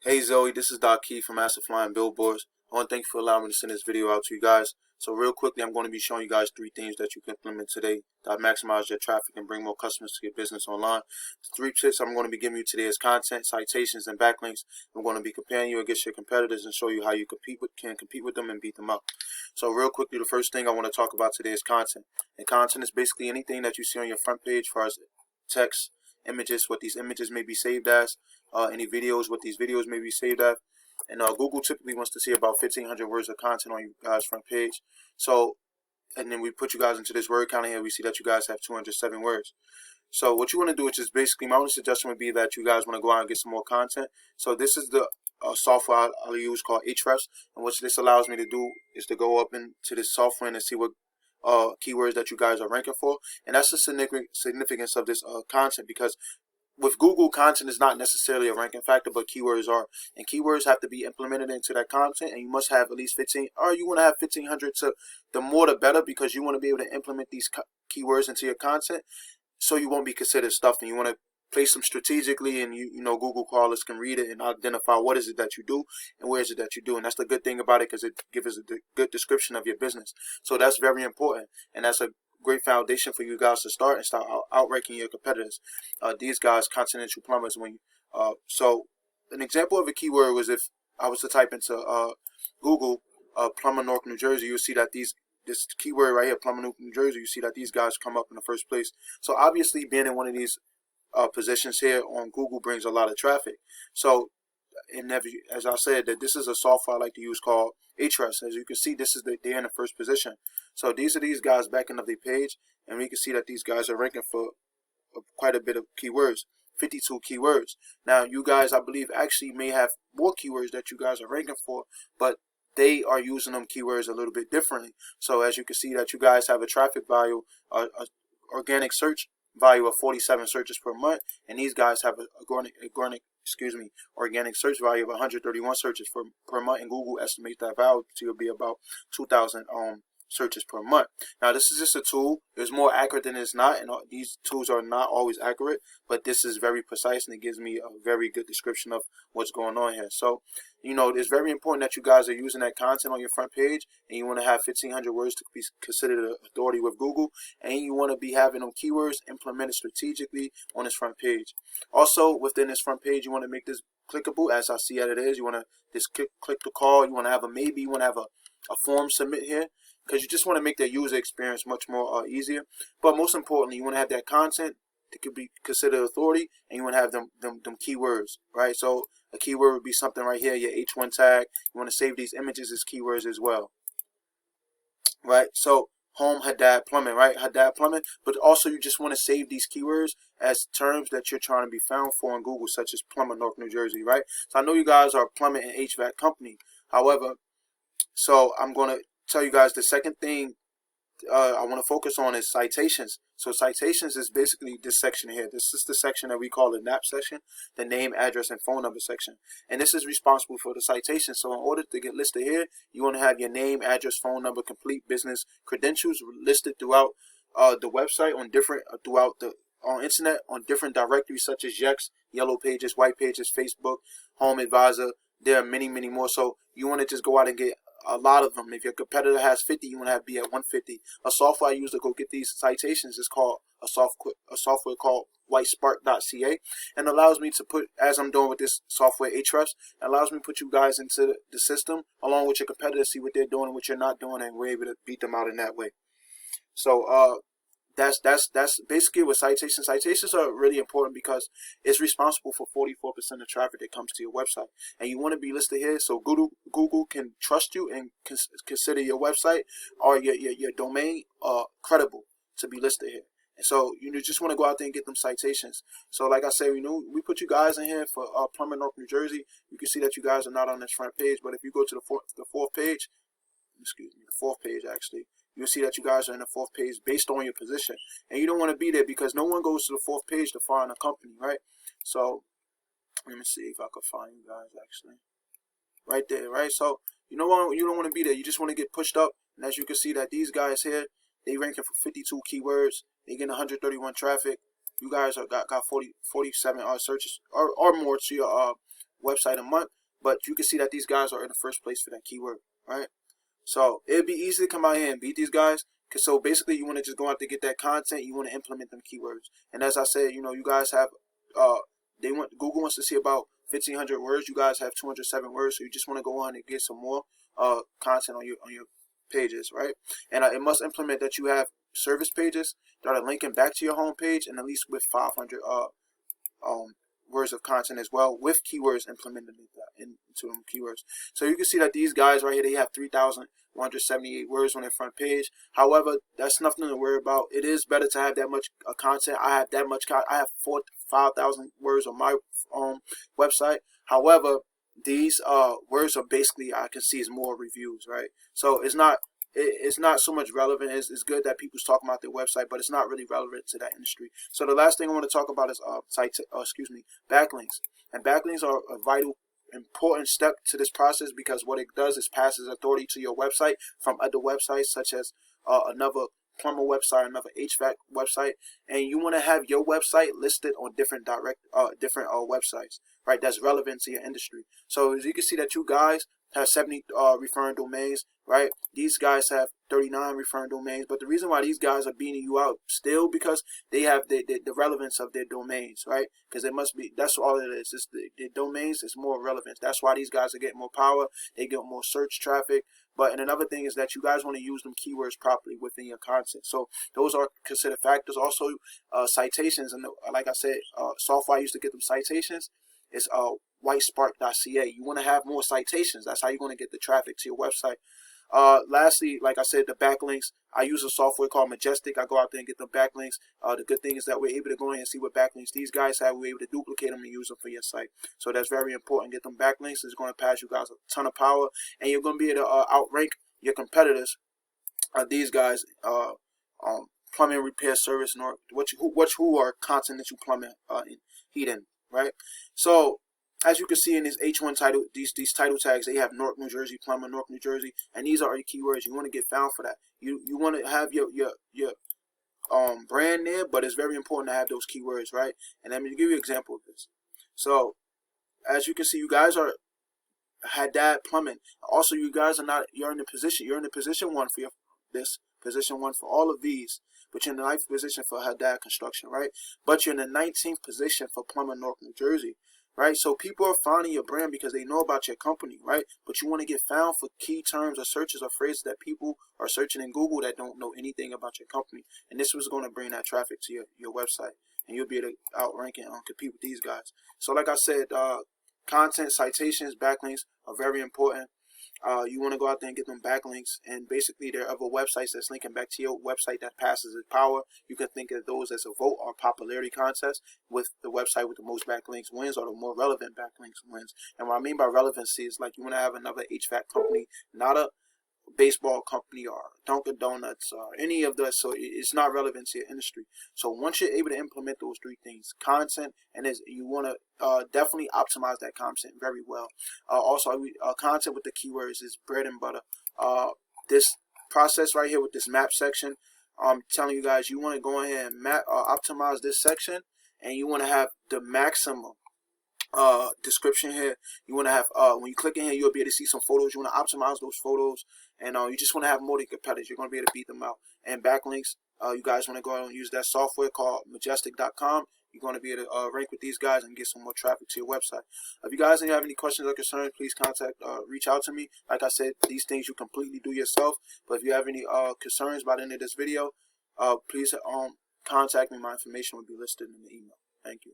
Hey Zoe, this is Doc Key from Master Flying Billboards. I want to thank you for allowing me to send this video out to you guys. So real quickly, I'm going to be showing you guys 3 things that you can implement today that maximize your traffic and bring more customers to your business online. The 3 tips I'm going to be giving you today is content, citations, and backlinks. I'm going to be comparing you against your competitors and show you how you can compete with them and beat them up. So real quickly, the first thing I want to talk about today is content. And content is basically anything that you see on your front page as far as text, images, what these images may be saved as, any videos, what these videos may be saved as. And Google typically wants to see about 1,500 words of content on you guys' front page. So, and then we put you guys into this word count here. We see that you guys have 207 words. So what you want to do is just basically, my only suggestion would be that you guys want to go out and get some more content. So this is the software I'll use called Ahrefs. And what this allows me to do is to go up into this software and see what keywords that you guys are ranking for. And that's the significance of this content, because with Google, content is not necessarily a ranking factor, but keywords are. And keywords have to be implemented into that content, and you must have at least 15, or you want to have 1,500. To the more the better, because you want to be able to implement these keywords into your content, so you won't be considered stuff. And you want to place them strategically, and you know Google crawlers can read it and identify what is it that you do and where is it that you do. And that's the good thing about it, because it gives us a good description of your business. So that's very important, and that's a great foundation for you guys to start and start outranking your competitors. These guys, continental plumbers. So an example of a keyword was if I was to type into Google Plumber Newark, New Jersey, you'll see that this keyword right here, Plumber Newark, New Jersey, you see that these guys come up in the first place. So obviously, being in one of these positions here on Google brings a lot of traffic. So, and as I said, that this is a software I like to use called Ahrefs. As you can see, this is they're in the first position. So these are these guys backing up their page, and we can see that these guys are ranking for quite a bit of keywords, 52 keywords. Now, you guys, I believe, actually may have more keywords that you guys are ranking for, but they are using them keywords a little bit differently. So as you can see that you guys have a traffic value, organic search value of 47 searches per month, and these guys have a organic search value of 131 searches per month, and Google estimates that value to be about 2,000 searches per month. Now, this is just a tool. It's more accurate than it's not, and these tools are not always accurate, but this is very precise, and it gives me a very good description of what's going on here. So, you know, it's very important that you guys are using that content on your front page, and you want to have 1,500 words to be considered an authority with Google, and you want to be having them keywords implemented strategically on this front page. Also, within this front page, you want to make this clickable, as I see it is. You want to just click the call. You want to have you want to have a form submit here, because you just want to make the user experience much more easier. But most importantly, you want to have that content that could be considered authority, and you want to have them keywords, right? So a keyword would be something right here, your H1 tag. You want to save these images as keywords as well, right? So home Haddad plumbing, right? Haddad plumbing. But also, you just want to save these keywords as terms that you're trying to be found for in Google, such as Plumber Newark, New Jersey, right? So I know you guys are a plumbing and HVAC company. However, so I'm going to tell you guys the second thing I want to focus on is citations. So citations is basically this section here. This is the section that we call the NAP section, the name, address, and phone number section. And this is responsible for the citation. So in order to get listed here, you want to have your name, address, phone number, complete business credentials listed throughout the website, on internet, on different directories such as Yext, Yellow Pages, White Pages, Facebook, Home Advisor. There are many, many more. So you want to just go out and get a lot of them. If your competitor has 50, you want to have be at 150. A software I use to go get these citations is called a software called whitespark.ca, and allows me to put, as I'm doing with this software Ahrefs, allows me to put you guys into the system along with your competitors, see what they're doing and what you're not doing, and we're able to beat them out in that way. So that's basically what citations. Citations are really important because it's responsible for 44% of traffic that comes to your website, and you want to be listed here so Google can trust you and consider your website or your domain credible to be listed here. And so you just want to go out there and get them citations. So like I said, we put you guys in here for Plumber Newark, New Jersey. You can see that you guys are not on this front page, but if you go to the fourth page, actually, you'll see that you guys are in the 4th page based on your position. And you don't want to be there because no one goes to the 4th page to find a company, right? So let me see if I can find you guys actually. Right there, right? So you don't want to be there. You just want to get pushed up. And as you can see that these guys here, they ranking for 52 keywords. They getting 131 traffic. You guys got 47 searches or more to your website a month, but you can see that these guys are in the first place for that keyword, right? So it'd be easy to come out here and beat these guys. So basically, you want to just go out to get that content. You want to implement them keywords. And as I said, you guys have, Google wants to see about 1,500 words. You guys have 207 words. So you just want to go on and get some more content on your pages, right? And it must implement that you have service pages that are linking back to your home page, and at least with 500 words of content as well, with keywords implemented into them keywords. So you can see that these guys right here, they have 3,178 words on their front page. However, that's nothing to worry about. It is better to have that much content. I have that much. I have 5,000 words on my website. However, these words are basically, I can see, is more reviews, right? So it's not so much relevant. It's good that people's talking about their website, but it's not really relevant to that industry. So the last thing I want to talk about is backlinks. And backlinks are a vital, important step to this process, because what it does is passes authority to your website from other websites, such as another plumber website, another HVAC website, and you want to have your website listed on different websites, right? That's relevant to your industry. So as you can see that you guys have 70 referring domains, right? These guys have 39 referring domains, but the reason why these guys are beating you out still because they have the relevance of their domains, right? Because it must be, that's all it is. It's the domains is more relevance. That's why these guys are getting more power. They get more search traffic. And another thing is that you guys want to use them keywords properly within your content. So those are considered factors. Also, citations, and like I said, software I used to get them citations. It's whitespark.ca. You want to have more citations. That's how you're going to get the traffic to your website. Lastly, like I said, the backlinks. I use a software called Majestic. I go out there and get the backlinks. The good thing is that we're able to go in and see what backlinks these guys have. We're able to duplicate them and use them for your site. So that's very important. Get them backlinks. It's going to pass you guys a ton of power, and you're going to be able to outrank your competitors. These guys, Plumber Repair Service Newark, who are content that you plumbing heat in, right? So as you can see in this H1 title, these title tags, they have Newark, New Jersey, Plumber, Newark, New Jersey, and these are your keywords. You want to get found for that. You want to have your brand there, but it's very important to have those keywords, right? And let me give you an example of this. So as you can see, you guys are Haddad Plumbing. Also, you guys are not. You're in the position 1 for position 1 for all of these, but you're in the 9th position for Haddad Construction, right? But you're in the 19th position for Plumber Newark, New Jersey. Right, so people are finding your brand because they know about your company, right? But you want to get found for key terms or searches or phrases that people are searching in Google that don't know anything about your company. And this was going to bring that traffic to your website, and you'll be able to outrank and compete with these guys. So like I said, content, citations, backlinks are very important. You want to go out there and get them backlinks, and basically there are other websites that's linking back to your website that passes its power. You can think of those as a vote or popularity contest, with the website with the most backlinks wins, or the more relevant backlinks wins. And what I mean by relevancy is like you want to have another HVAC company, not a baseball company or Dunkin' Donuts or any of that, so it's not relevant to your industry. So once you're able to implement those 3 things, content, and you want to definitely optimize that content very well. Also, content with the keywords is bread and butter. This process right here with this map section, I'm telling you guys, you want to go ahead and optimize this section, and you want to have the maximum description here. You want to have when you click in here, you'll be able to see some photos. You want to optimize those photos, and you just want to have more than competitors. You're going to be able to beat them out. And backlinks, you guys want to go out and use that software called majestic.com. You're going to be able to rank with these guys and get some more traffic to your website. If you guys have any questions or concerns, please reach out to me. Like I said, these things you completely do yourself. But if you have any concerns by the end of this video, please contact me. My information will be listed in the email. Thank you.